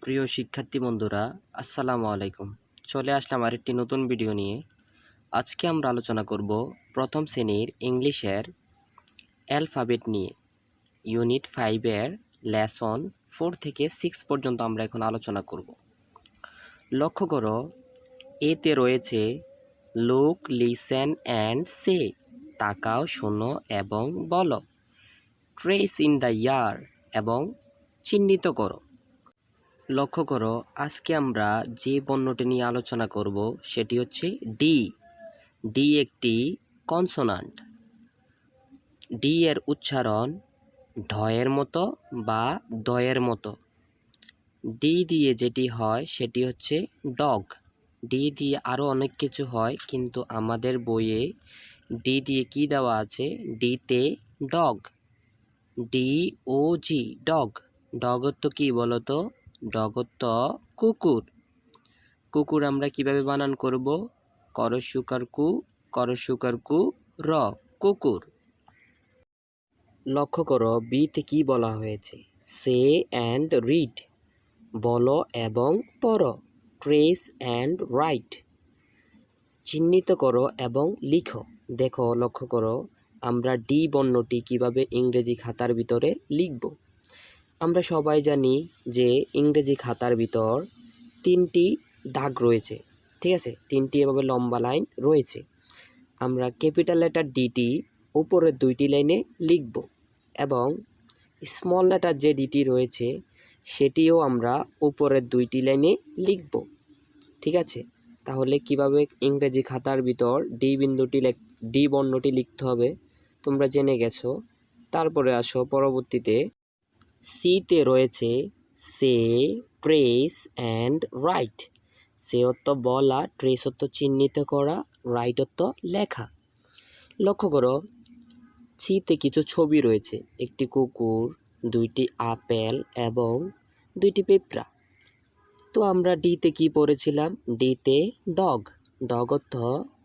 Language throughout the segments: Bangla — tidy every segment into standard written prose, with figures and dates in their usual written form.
প্রিয় শিক্ষার্থী বন্ধুরা, আসসালামু আলাইকুম। চলে আসলাম আরেকটি নতুন ভিডিও নিয়ে। আজকে আমরা আলোচনা করব প্রথম শ্রেণীর ইংলিশের অ্যালফাবেট নিয়ে। ইউনিট 5-এর লেসন 4 থেকে 6 পর্যন্ত আমরা এখন আলোচনা করব। লক্ষ্য করো, এতে রয়েছে লুক, লিসেন অ্যান্ড সে, তাকাও, শোনো এবং বলো। ট্রেস ইন দ্য ইয়ার, এবং চিহ্নিত করো। লক্ষ্য করো, আজকে আমরা যে বর্ণটি নিয়ে আলোচনা করব সেটি হচ্ছে ডি। ডি একটি কনসোনান্ট। ডি এর উচ্চারণ ঢয়ের মতো বা দয়ের মতো। ডি দিয়ে যেটি হয় সেটি হচ্ছে ডগ। ডি দিয়ে আরও অনেক কিছু হয়, কিন্তু আমাদের বইয়ে ডি দিয়ে কি দেওয়া আছে? ডিতে ডগ, DOG, ডগ। ডগত্ব কি বলতো? ডগত্ব কুকুর। কুকুর আমরা কিভাবে বানান করব? করসুকার কু র, কুকুর। লক্ষ্য করো, বিতে কি বলা হয়েছে? সে অ্যান্ড রিড, বলো এবং পড়ো। ট্রেস অ্যান্ড রাইট, চিহ্নিত করো এবং লিখো। দেখো, লক্ষ্য করো, আমরা ডি বর্ণটি কিভাবে ইংরেজি খাতার ভিতরে লিখব। আমরা সবাই জানি যে ইংরেজি খাতার ভিতর 3টি দাগ রয়েছে, ঠিক আছে? 3টি এভাবে লম্বা লাইন রয়েছে। আমরা ক্যাপিটাল লেটার ডিটি উপরের 2টি লাইনে লিখব, এবং স্মল লেটার যে ডিটি রয়েছে সেটিও আমরা উপরের 2টি লাইনে লিখব, ঠিক আছে? তাহলে কিভাবে ইংরেজি খাতার ভিতর ডি বর্ণটি লিখতে হবে তোমরা জেনে গেছো। তারপরে আসো পরবর্তীতে, সিতে রয়েছে সে, প্রেস অ্যান্ড রাইট। সে অর্থ বলা, ট্রেস অর্থ চিহ্নিত করা, রাইট অর্থ লেখা। লক্ষ্য করো, সিতে কিছু ছবি রয়েছে, একটি কুকুর, 2টি আপেল এবং 2টি পেঁপড়া। তো আমরা ডিতে কি পড়েছিলাম? ডিতে ডগ, ডগ অর্থ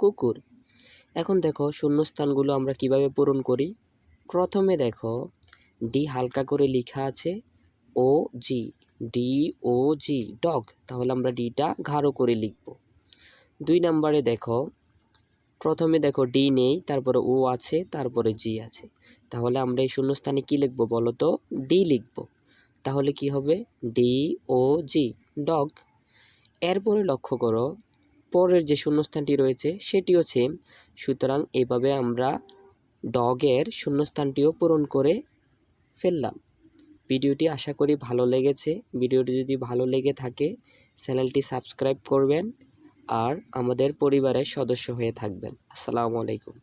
কুকুর। এখন দেখো শূন্যস্থানগুলো আমরা কিভাবে পূরণ করি। প্রথমে দেখো, ডি হালকা করে লেখা আছে OG, DOG, ডগ। তাহলে আমরা ডিটা গাঢ় করে লিখব। 2 নম্বরে দেখো, প্রথমে দেখো ডি নেই, তারপরে ও আছে, তারপরে জি আছে। তাহলে আমরা এই শূন্যস্থানে কি লিখব বলো তো? ডি লিখব। তাহলে কি হবে? DOG, dog. এরপরে লক্ষ্য করো, পরের যে শূন্যস্থানটি রয়েছে সেটিও সেম। সুতরাং এভাবে আমরা ডগের শূন্যস্থানটিও পূরণ করে ফেললাম। ভিডিওটি আশা করি ভালো লেগেছে। ভিডিওটি যদি ভালো লেগে থাকে চ্যানেলটি সাবস্ক্রাইব করবেন আর আমাদের পরিবারের সদস্য হয়ে থাকবেন। আসসালামু আলাইকুম।